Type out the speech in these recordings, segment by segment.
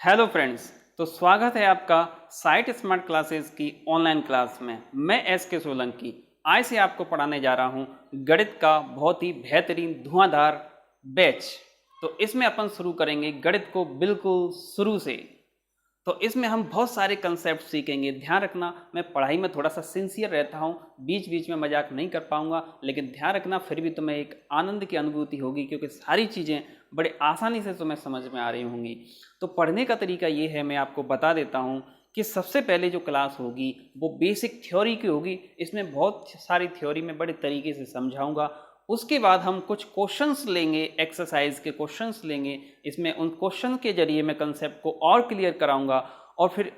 Hello friends, तो स्वागत है आपका साइट स्मार्ट क्लासेस की ऑनलाइन क्लास में। मैं एस के सोलंकी आज से आपको पढ़ाने जा रहा हूं गणित का बहुत ही बेहतरीन धुआंधार बैच। तो इसमें अपन शुरू करेंगे गणित को बिल्कुल शुरू से। तो इसमें हम बहुत सारे कंसेप्ट सीखेंगे। ध्यान रखना, मैं पढ़ाई में थोड़ा सा सिंसियर रहता हूँ, बीच बीच में मजाक नहीं कर पाऊंगा, लेकिन ध्यान रखना फिर भी तुम्हें एक आनंद की अनुभूति होगी क्योंकि सारी चीज़ें बड़े आसानी से तुम्हें समझ में आ रही होंगी। तो पढ़ने का तरीका ये है, मैं आपको बता देता हूँ कि सबसे पहले जो क्लास होगी वो बेसिक थ्योरी की होगी। इसमें बहुत सारी थ्योरी में बड़े तरीके से समझाऊंगा। उसके बाद हम कुछ क्वेश्चंस लेंगे, एक्सरसाइज के क्वेश्चंस लेंगे। इसमें उन क्वेश्चन के जरिए मैं कंसेप्ट को और क्लियर कराऊंगा। और फिर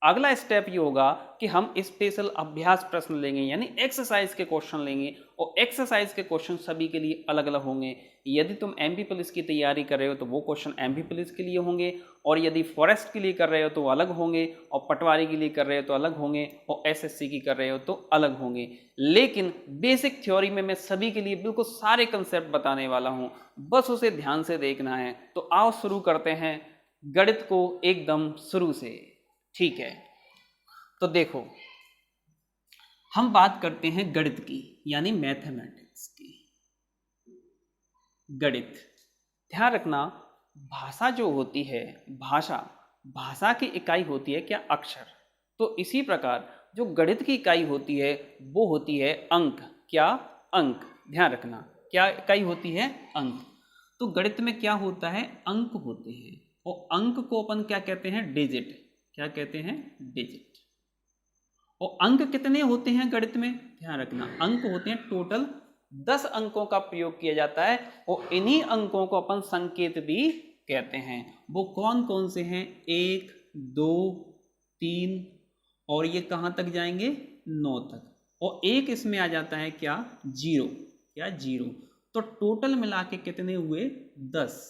अगला स्टेप ये होगा कि हम स्पेशल अभ्यास प्रश्न लेंगे, यानी एक्सरसाइज के क्वेश्चन लेंगे। और एक्सरसाइज के क्वेश्चन सभी के लिए अलग अलग होंगे। यदि तुम एमपी पुलिस की तैयारी कर रहे हो तो वो क्वेश्चन एमपी पुलिस के लिए होंगे, और यदि फॉरेस्ट के लिए कर रहे हो तो अलग होंगे, और पटवारी के लिए कर रहे हो तो अलग होंगे, और एसएससी की कर रहे हो तो अलग होंगे। लेकिन बेसिक थ्योरी में मैं सभी के लिए बिल्कुल सारे कंसेप्ट बताने वाला हूँ, बस उसे ध्यान से देखना है। तो आओ शुरू करते हैं गणित को एकदम शुरू से। ठीक है, तो देखो, हम बात करते हैं गणित की, यानी मैथमेटिक्स की। गणित, ध्यान रखना, भाषा जो होती है, भाषा की इकाई होती है क्या? अक्षर। तो इसी प्रकार जो गणित की इकाई होती है वो होती है अंक। क्या? अंक। ध्यान रखना, क्या इकाई होती है? अंक। तो गणित में क्या होता है? अंक होते हैं, और अंक को अपन क्या कहते हैं? डिजिट। क्या कहते हैं? डिजिट। और अंक कितने होते हैं गणित में? ध्यान रखना, अंक होते हैं टोटल 10 अंकों का प्रयोग किया जाता है, और इन्हीं अंकों को अपन संकेत भी कहते हैं। वो कौन कौन से हैं? 1, 2, 3, और ये कहाँ तक जाएंगे? 9 तक। और एक इसमें आ जाता है क्या? 0। क्या? 0। तो टोटल मिला के कितने हुए? 10।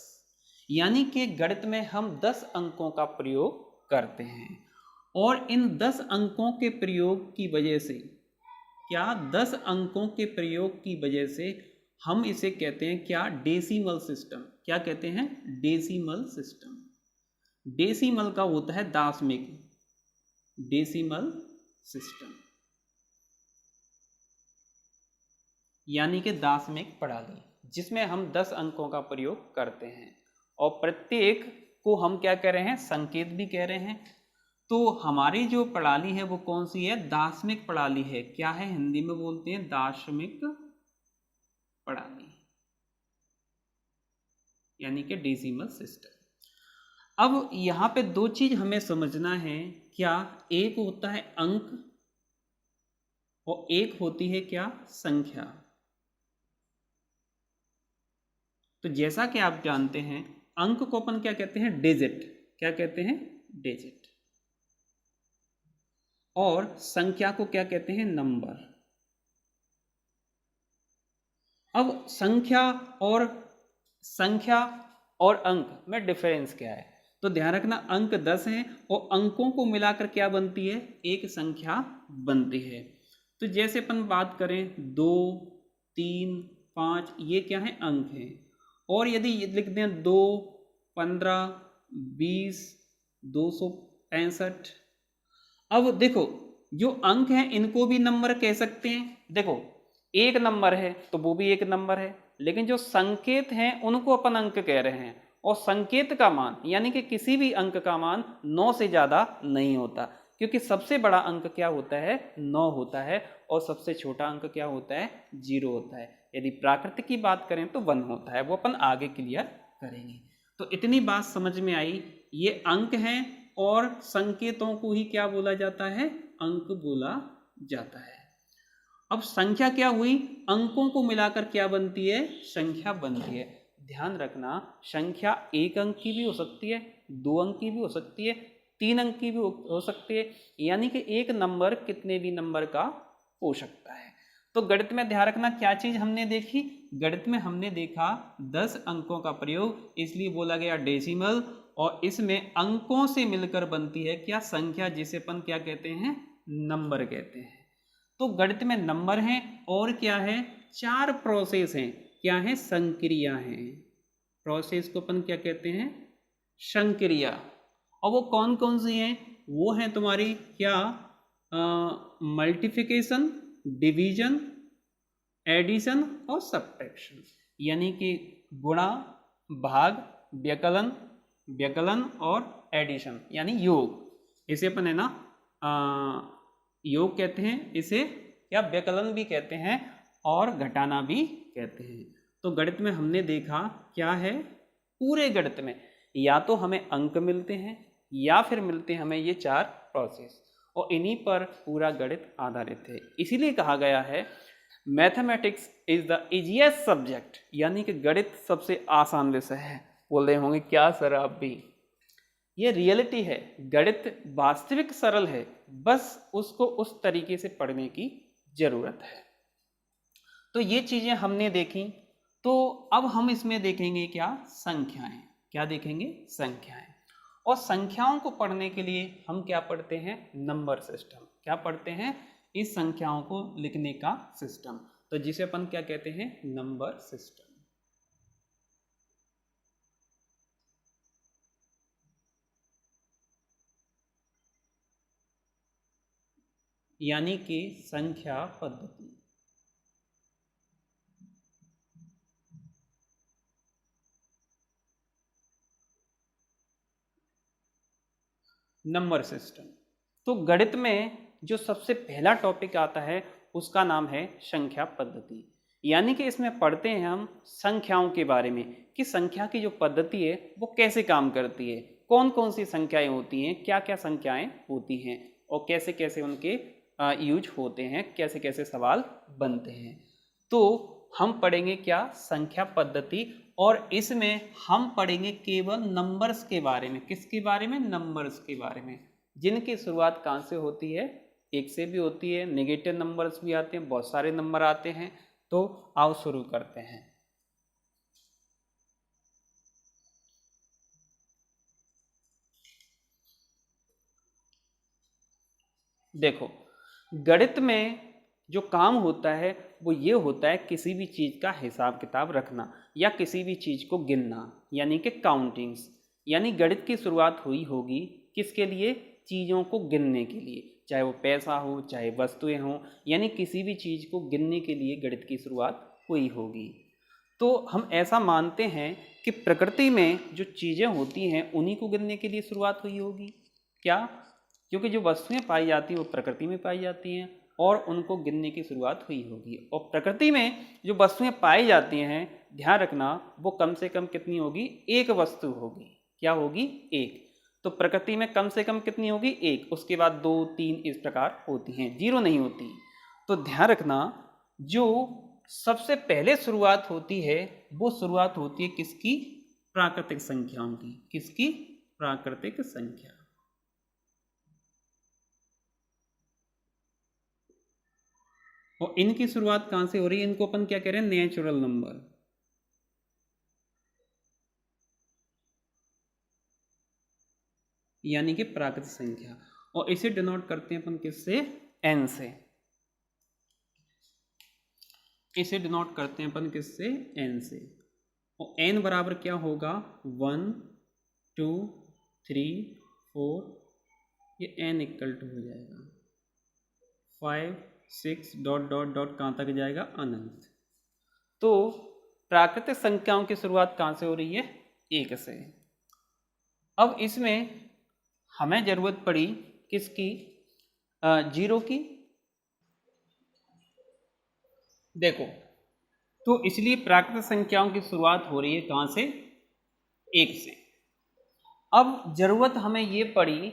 यानी कि गणित में हम 10 अंकों का प्रयोग करते हैं, और इन 10 अंकों के प्रयोग की वजह से, क्या? 10 अंकों के प्रयोग की वजह से हम इसे कहते हैं क्या? Decimal system. क्या कहते हैं? Decimal system. डेसिमल का होता है दशमिक। डेसिमल सिस्टम यानी कि दशमिक प्रणाली, जिसमें हम 10 अंकों का प्रयोग करते हैं, और प्रत्येक को हम क्या कह रहे हैं? संकेत भी कह रहे हैं। तो हमारी जो प्रणाली है वो कौन सी है? दार्शनिक प्रणाली है। क्या है? हिंदी में बोलते हैं दार्शनिक प्रणाली, यानी कि डेसिमल सिस्टम। अब यहां पे दो चीज हमें समझना है। क्या? एक होता है अंक, और एक होती है क्या? संख्या। तो जैसा कि आप जानते हैं, अंक को अपन क्या कहते हैं? डिजिट। क्या कहते हैं? डिजिट। और संख्या को क्या कहते हैं? नंबर। अब संख्या और अंक में डिफरेंस क्या है? तो ध्यान रखना, अंक 10 हैं, और अंकों को मिलाकर क्या बनती है? एक संख्या बनती है। तो जैसे अपन बात करें 2, 3, 5, ये क्या है? अंक हैं। और यदि लिख दें 2, 15, 20, 265। अब देखो, जो अंक हैं इनको भी नंबर कह सकते हैं। देखो, एक नंबर है तो वो भी एक नंबर है, लेकिन जो संकेत हैं उनको अपन अंक कह रहे हैं। और संकेत का मान, यानी कि किसी भी अंक का मान 9 से ज़्यादा नहीं होता, क्योंकि सबसे बड़ा अंक क्या होता है? 9 होता है, और सबसे छोटा अंक क्या होता है? 0 होता है। यदि प्राकृत की बात करें तो 1 होता है, वो अपन आगे क्लियर करेंगे। तो इतनी बात समझ में आई। ये अंक हैं, और संकेतों को ही क्या बोला जाता है? अंक बोला जाता है। अब संख्या क्या हुई? अंकों को मिलाकर क्या बनती है? संख्या बनती है। ध्यान रखना, संख्या एक अंक की भी हो सकती है, 2 अंक की भी हो सकती है, 3 अंक की भी हो सकती है, यानी कि एक नंबर कितने भी नंबर का हो सकता है। तो गणित में ध्यान रखना, क्या चीज हमने देखी? गणित में हमने देखा 10 अंकों का प्रयोग, इसलिए बोला गया डेसिमल। और इसमें अंकों से मिलकर बनती है क्या? संख्या, जिसे अपन क्या कहते हैं? नंबर कहते हैं। तो गणित में नंबर हैं, और क्या है? 4 प्रोसेस हैं। क्या है? संक्रिया हैं। प्रोसेस को अपन क्या कहते हैं? संक्रिया। और वो कौन कौन सी हैं? वो हैं तुम्हारी क्या, मल्टीप्लिकेशन, डिवीजन, एडिशन और सब्ट्रैक्शन, यानी कि गुणा, भाग, व्यकलन, व्यकलन और एडिशन यानी योग। इसे अपन है ना योग कहते हैं इसे, या व्यकलन भी कहते हैं और घटाना भी कहते हैं। तो गणित में हमने देखा क्या है, पूरे गणित में या तो हमें अंक मिलते हैं या फिर मिलते हैं हमें ये 4 प्रोसेस, और इन्हीं पर पूरा गणित आधारित है। इसीलिए कहा गया है mathematics is the easiest subject, यानी कि गणित सबसे आसान विषय है। बोल रहे होंगे क्या सर आप भी, ये रियलिटी है, गणित वास्तविक सरल है, बस उसको उस तरीके से पढ़ने की जरूरत है। तो ये चीजें हमने देखी। तो अब हम इसमें देखेंगे क्या, संख्याएं। क्या देखेंगे? संख्याएं। और संख्याओं को पढ़ने के लिए हम क्या पढ़ते हैं? Number system. क्या पढ़ते हैं? इस संख्याओं को लिखने का सिस्टम, तो जिसे अपन क्या कहते हैं? Number system. यानी कि संख्या पद्धति। Number system. तो गणित में जो सबसे पहला टॉपिक आता है उसका नाम है संख्या पद्धति, यानी कि इसमें पढ़ते हैं हम संख्याओं के बारे में कि संख्या की जो पद्धति है वो कैसे काम करती है, कौन कौन सी संख्याएं होती हैं, क्या क्या संख्याएं होती हैं और कैसे कैसे उनके यूज होते हैं, कैसे कैसे सवाल बनते हैं। तो हम पढ़ेंगे क्या? संख्या पद्धति। और इसमें हम पढ़ेंगे केवल नंबर्स के बारे में। किसके बारे में? नंबर्स के बारे में, जिनकी शुरुआत कहाँ से होती है? 1 से भी होती है, नेगेटिव नंबर्स भी आते हैं, बहुत सारे नंबर आते हैं। तो आओ शुरू करते हैं। देखो, गणित में जो काम होता है वो ये होता है किसी भी चीज़ का हिसाब किताब रखना या किसी भी चीज़ को गिनना, यानी कि काउंटिंग्स। यानी गणित की शुरुआत हुई होगी किसके लिए? चीज़ों को गिनने के लिए, चाहे वो पैसा हो, चाहे वस्तुएं हों, यानी किसी भी चीज़ को गिनने के लिए गणित की शुरुआत हुई होगी। तो हम ऐसा मानते हैं कि प्रकृति में जो चीज़ें होती हैं उन्हीं को गिनने के लिए शुरुआत हुई होगी। क्या? क्योंकि जो वस्तुएं पाई जाती हैं वो प्रकृति में पाई जाती हैं और उनको गिनने की शुरुआत हुई होगी। और प्रकृति में जो वस्तुएं पाई जाती हैं, ध्यान रखना, वो कम से कम कितनी होगी? एक वस्तु होगी। क्या होगी? एक। तो प्रकृति में कम से कम कितनी होगी? एक। उसके बाद 2, 3 इस प्रकार होती हैं, 0 नहीं होती। तो ध्यान रखना, जो सबसे पहले शुरुआत होती है वो शुरुआत होती है किसकी? प्राकृतिक संख्याओं की। किसकी? प्राकृतिक संख्या। और इनकी शुरुआत कहां से हो रही है? इनको अपन क्या कह रहे हैं? Natural number. यानी कि प्राकृतिक संख्या। और इसे डिनोट करते हैं अपन किससे? एन से। इसे डिनोट करते हैं अपन किससे? एन से। और एन बराबर क्या होगा? 1, 2, 3, 4, ये एन इक्वल टू हो जाएगा 5, 6 डॉट डॉट डॉट कहाँ तक जाएगा? अनंत। तो प्राकृतिक संख्याओं की शुरुआत कहाँ से हो रही है? 1 से। अब इसमें हमें जरूरत पड़ी किसकी? 0 की। देखो, तो इसलिए प्राकृतिक संख्याओं की शुरुआत हो रही है कहाँ से? 1 से। अब जरूरत हमें ये पड़ी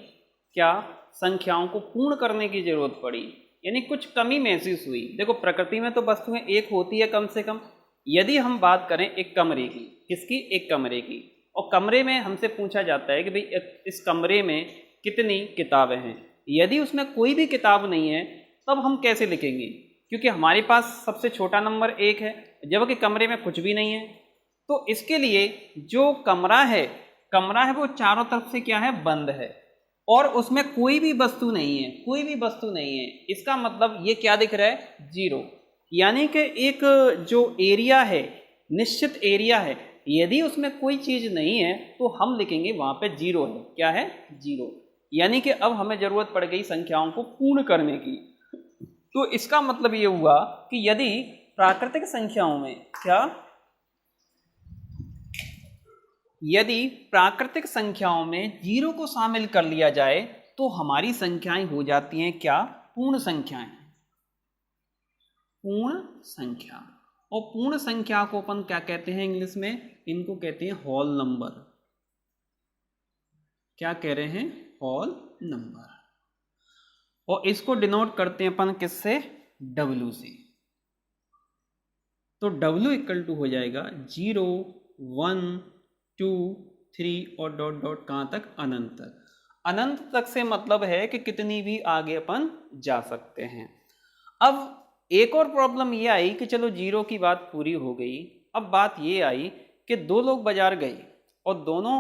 क्या? संख्याओं को पूर्ण करने की जरूरत पड़ी, यानी कुछ कमी महसूस हुई। देखो, प्रकृति में तो वस्तुएं एक होती है कम से कम। यदि हम बात करें एक कमरे की, किसकी? एक कमरे की, और कमरे में हमसे पूछा जाता है कि भाई इस कमरे में कितनी किताबें हैं। यदि उसमें कोई भी किताब नहीं है तब हम कैसे लिखेंगे? क्योंकि हमारे पास सबसे छोटा नंबर 1 है, जबकि कमरे में कुछ भी नहीं है। तो इसके लिए जो कमरा है वो चारों तरफ से क्या है? बंद है, और उसमें कोई भी वस्तु नहीं है। कोई भी वस्तु नहीं है, इसका मतलब ये क्या दिख रहा है? 0। यानी कि एक जो एरिया है, निश्चित एरिया है, यदि उसमें कोई चीज़ नहीं है तो हम लिखेंगे वहाँ पे जीरो है। क्या है? जीरो। यानी कि अब हमें ज़रूरत पड़ गई संख्याओं को पूर्ण करने की। तो इसका मतलब ये हुआ कि यदि प्राकृतिक संख्याओं में यदि प्राकृतिक संख्याओं में जीरो को शामिल कर लिया जाए तो हमारी संख्याएं हो जाती हैं क्या? पूर्ण संख्याएं। पूर्ण संख्या। और पूर्ण संख्या को अपन क्या कहते हैं इंग्लिश में? इनको कहते हैं होल नंबर। क्या कह रहे हैं? Whole number. और इसको डिनोट करते हैं अपन किससे? W से। तो W इक्वल टू हो जाएगा 0, 1, 2, 3 और डॉट डॉट कहाँ तक? अनंत तक। अनंत तक से मतलब है कि कितनी भी आगे अपन जा सकते हैं। अब एक और प्रॉब्लम ये आई कि चलो जीरो की बात पूरी हो गई। अब बात ये आई कि दो लोग बाजार गए और दोनों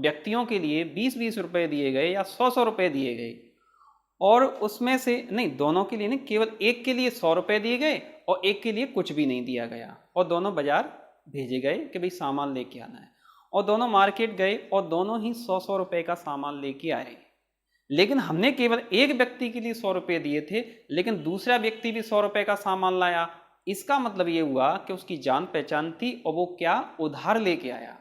व्यक्तियों के लिए 20-20 रुपए दिए गए या 100-100 रुपए दिए गए, और उसमें से नहीं, दोनों के लिए नहीं, केवल एक के लिए 100 रुपए दिए गए और एक के लिए कुछ भी नहीं दिया गया, और दोनों बाजार भेजे गए कि भाई सामान लेके आना है, और दोनों मार्केट गए और दोनों ही 100-100 रुपए का सामान लेके आए। लेकिन हमने केवल एक व्यक्ति के लिए 100 रुपए दिए थे, लेकिन दूसरा व्यक्ति भी 100 रुपए का सामान लाया। इसका मतलब ये हुआ कि उसकी जान पहचान थी और वो क्या? उधार लेके आया।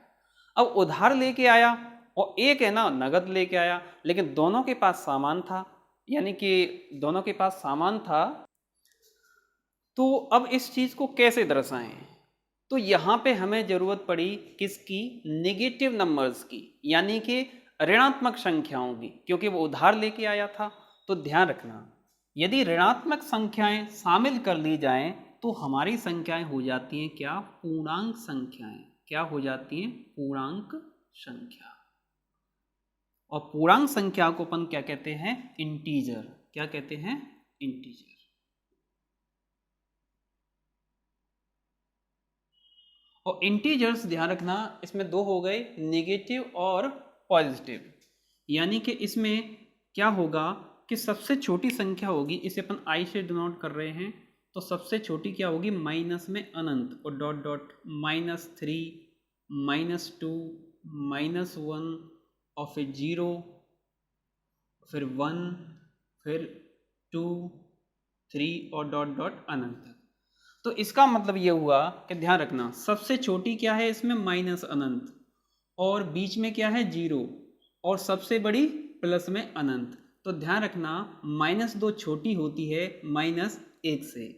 अब उधार लेके आया और एक है ना नगद लेके आया, लेकिन दोनों के पास सामान था, यानी कि दोनों के पास सामान था। तो अब इस चीज को कैसे दर्शाएं? तो यहां पे हमें जरूरत पड़ी किसकी? नेगेटिव नंबर्स की, यानी कि ऋणात्मक संख्याओं की, क्योंकि वो उधार लेके आया था। तो ध्यान रखना, यदि ऋणात्मक संख्याएं शामिल कर ली जाएं तो हमारी संख्याएं हो जाती हैं क्या? पूर्णांक संख्याएं। क्या हो जाती हैं? पूर्णांक संख्या। और पूर्णांक संख्या को अपन क्या कहते हैं? इंटीजर। क्या कहते हैं? इंटीजर। और इंटीजर्स ध्यान रखना, इसमें दो हो गए, नेगेटिव और पॉजिटिव। यानी कि इसमें क्या होगा कि सबसे छोटी संख्या होगी, इसे अपन आई से डिनोट कर रहे हैं, तो सबसे छोटी क्या होगी? माइनस में अनंत और डॉट डॉट -3, -2, -1 और फिर 0, फिर 1, फिर 2, 3 और डॉट डॉट अनंत तक। तो इसका मतलब ये हुआ कि ध्यान रखना, सबसे छोटी क्या है इसमें? माइनस अनंत, और बीच में क्या है? 0, और सबसे बड़ी प्लस में अनंत। तो ध्यान रखना, -2 छोटी होती है -1 से।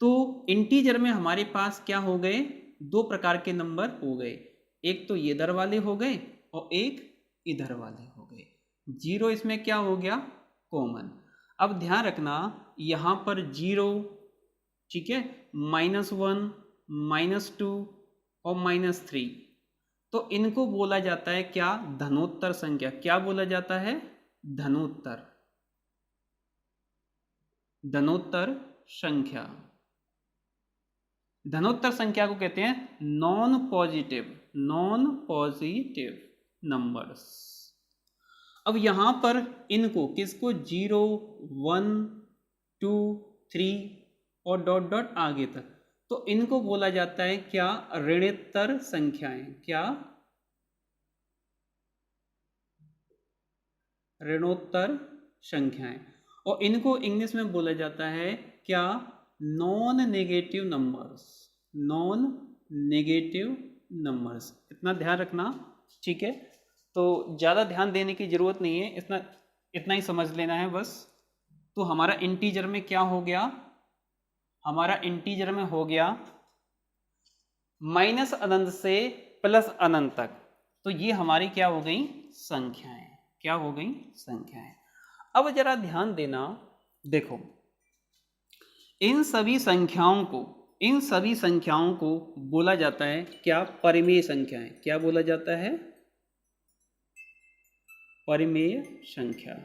तो इंटीजर में हमारे पास क्या हो गए? दो प्रकार के नंबर हो गए, एक तो ये इधर वाले हो गए और एक इधर वाले हो गए। 0 इसमें क्या हो गया? कॉमन। अब ध्यान रखना, यहां पर 0, ठीक है, -1, -2 और -3, तो इनको बोला जाता है क्या? धनोत्तर संख्या। क्या बोला जाता है? धनोत्तर। धनोत्तर संख्या। धनोत्तर संख्या को कहते हैं नॉन पॉजिटिव नंबर्स। अब यहां पर इनको किसको? 0, 1, 2, 3 और डॉट डॉट आगे तक, तो इनको बोला जाता है क्या? ऋणोत्तर संख्याएं। क्या? ऋणोत्तर संख्याएं। और इनको इंग्लिश में बोला जाता है क्या? Non negative numbers. Non negative numbers. इतना ध्यान रखना, ठीक है। तो ज़्यादा ध्यान देने की जरूरत नहीं है, इतना ही समझ लेना है बस। तो हमारा इंटीजर में क्या हो गया? हमारा इंटीजर में हो गया माइनस अनंत से प्लस अनंत तक। तो ये हमारी क्या हो गई? संख्याएं। क्या हो गई? संख्याएं। अब जरा ध्यान देना, देखो, इन सभी संख्याओं को बोला जाता है क्या? परिमेय संख्याएं। क्या बोला जाता है? परिमेय संख्या।